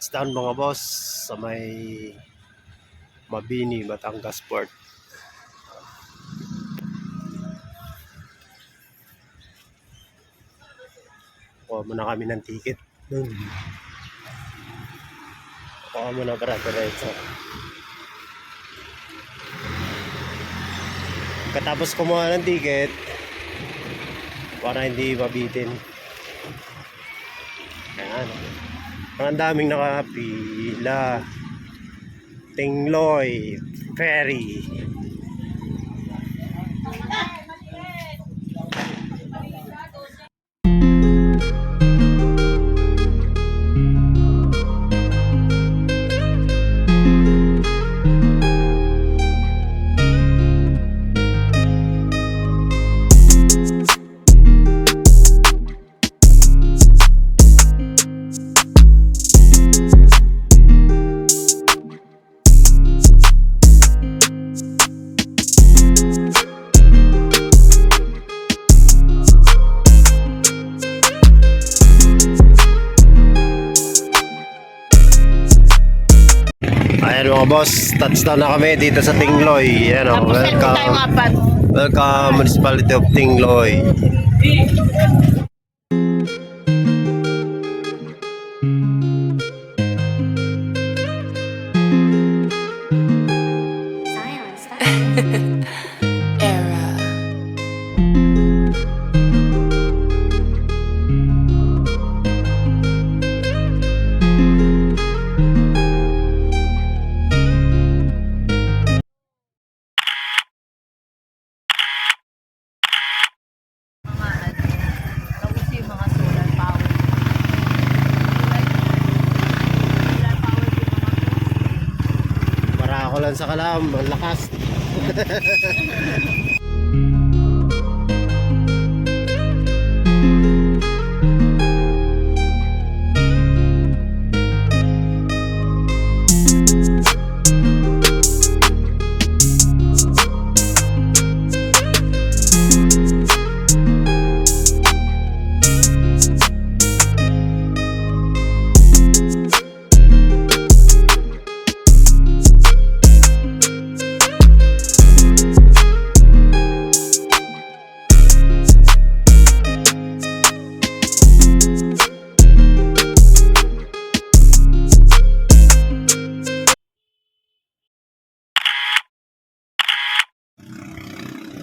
Touchdown mga boss sa may Mabini, Batangas Port. Kuha muna kami ng ticket dun. Kuha muna para diretso. Katapos kumuha ng ticket para hindi mabitin. Ayan. Ang daming nakapila. Tingloy Ferry. Ayan mga boss, touchdown na kami dito sa Tingloy. Ayan o, welcome Municipality of Tingloy. Ako lang sa kalam, ang lakas.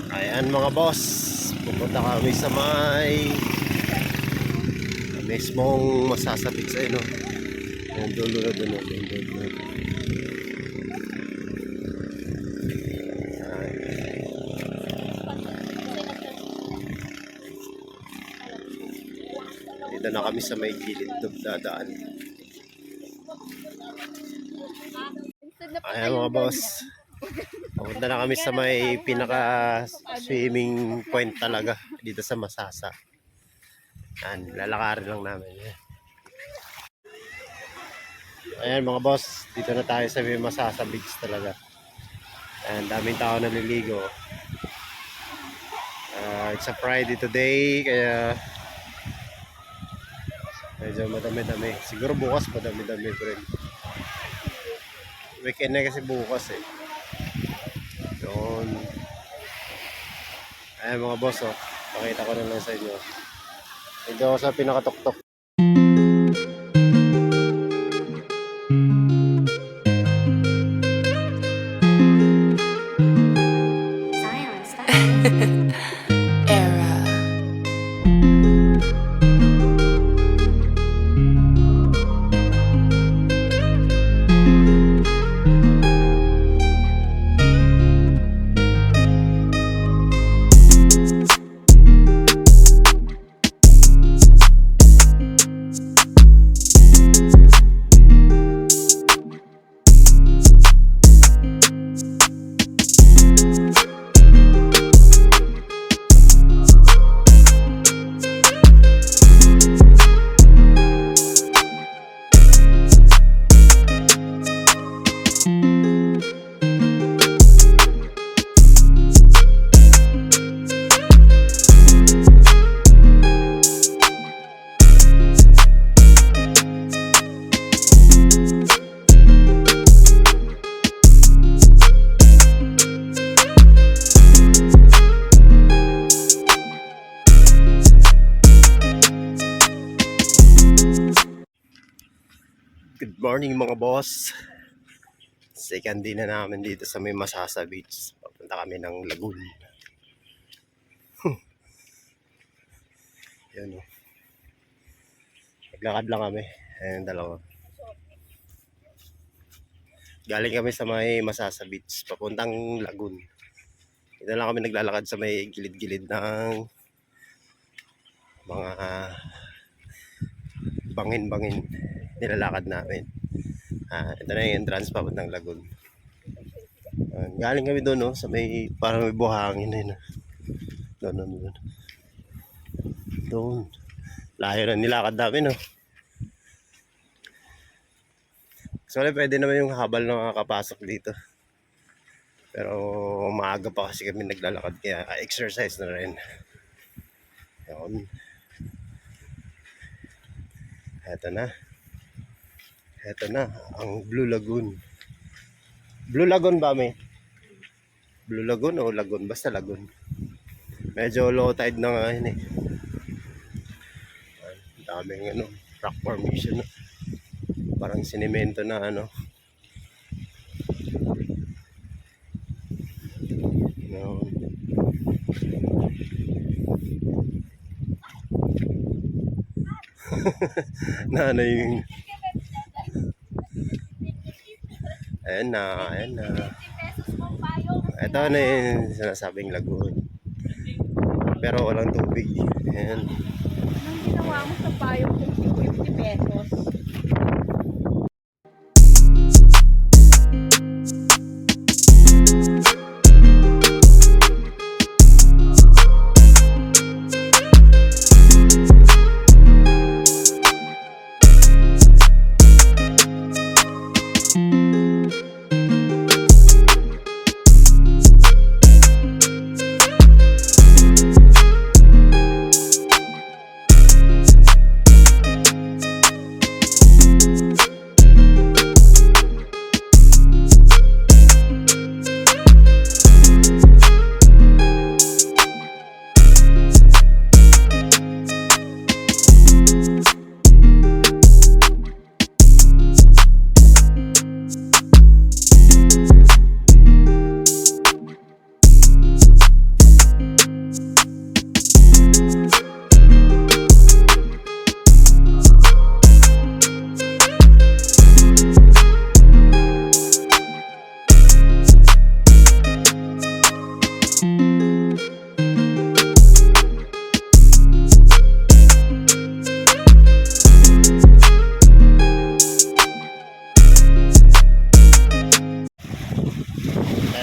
Ayan mga boss, pupunta kami sa may mismong masasabit sa ino. Yung dulo na doon, yung dulo. Dito na kami sa may gilid ng dadaan. Ayan mga boss, pupunta na kami sa may pinaka swimming point talaga dito sa Masasa. Ayan, lalakarin lang namin. Ayan mga boss, dito na tayo sa may Masasa Beach talaga. Ayan, daming tao naliligo. It's a Friday today, kaya medyo madami-dami. Siguro bukas madami-dami ko rin. Weekend na kasi bukas eh. Yun. Ayan mga boss, oh. Pakita ko na lang sa inyo. Ito ako sa pinakatuktok. morning mga boss. Second day na namin dito sa may Masasa Beach. Papunta kami ng Lagoon. Yun o. Naglakad lang kami. Ayun, dalawa. Galing kami sa may Masasa Beach. Papuntang Lagoon. Dito lang kami naglalakad sa may gilid-gilid ng mga bangin-bangin. Nilalakad namin. Ito na yung entrance papuntang Lagoon. Galing kami doon, no, sa may parang may buhangin na yun. Doon. Doon. Layo na nilakad namin, no. So, pwede naman yung habal na makakapasok dito. Pero maaga pa kasi kami naglalakad kaya exercise na rin. Yun. Eto na ang Blue Lagoon. Blue Lagoon ba, may? Blue Lagoon o Lagoon? Basta Lagoon. Medyo low tide na nga yun eh. Daming rock formation. Parang sinemento na Yun. na yung ayan na ito na yung sinasabing Lagoon pero walang tubig. Ayan. Anong ginawa mo sa payong kung 50 pesos?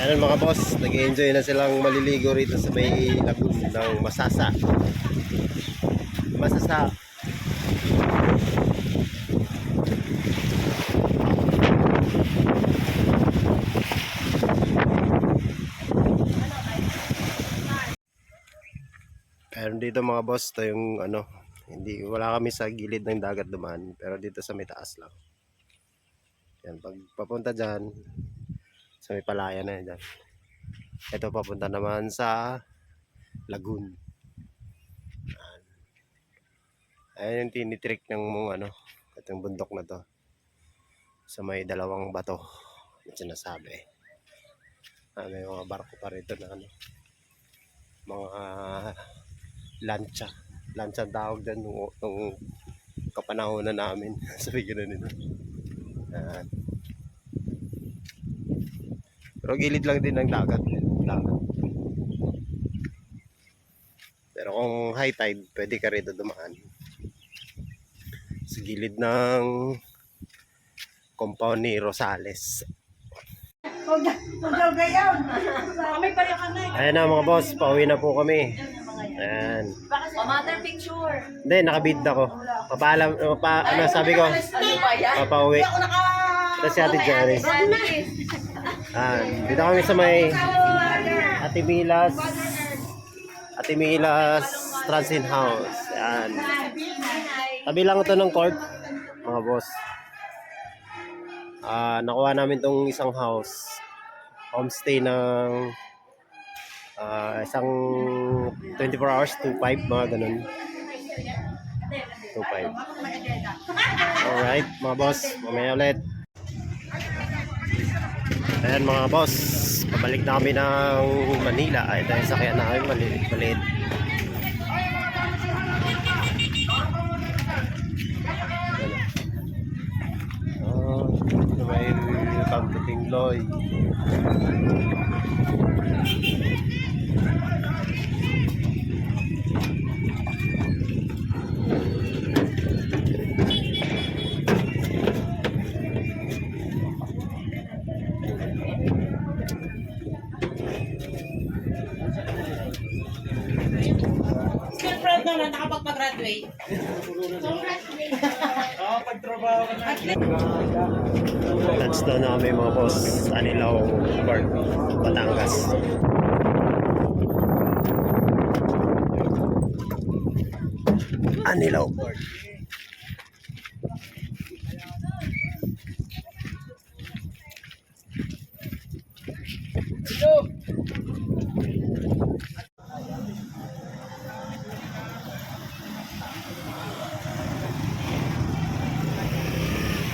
Ayan mga boss, nag-enjoy na silang maliligo rito sa may Lagoon ng Masasa. Pero dito mga boss, ito yung wala kami sa gilid ng dagat dumaan, pero dito sa may taas lang. Yan, pag papunta dyan, sa may palaya na yan dyan. Ito papunta naman sa Lagoon. Ayan yung tinitrick ng itong bundok na to. Sa may dalawang bato na sinasabi. May mga barko pa rito na mga lancha. Lancha tawag din nung kapanahonan namin. Sabi gano'n nila. Pero gilid lang din ng dagat. Pero kung high tide, pwede ka rito dumaan. Sa gilid ng compound ni Rosales. Ayan na mga boss, pauwi na po kami. Ayan. Mother picture. Hindi, nakabid ako. Sabi ko, papauwi. Ito si Ate Janice. Dito kami sa may Ate Milas Transit House. Ayan. Tabi lang ito ng court, mga boss. Nakuha namin tong isang house. Homestay ng isang 24 hours to 5, mga ganun. 2.5. Alright, mga boss. Mamaya ulit. Ayan mga boss. Pabalik na kami ng Manila. Ay, dahil sakyan namin maliit. May welcome to Tingloy. Still proud naman nakapagpa-graduate. Touchdown na kami mga boss. Anilaw Park, Batangas. Anilaw Park.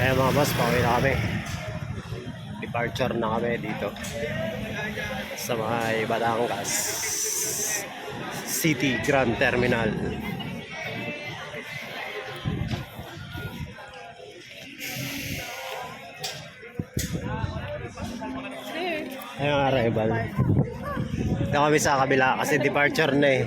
Kaya mga boss, pauwi na kami. Departure na kami dito sa may Batangas City Grand Terminal. Ayun ang arrival. Dito kami sa kabila kasi departure na eh.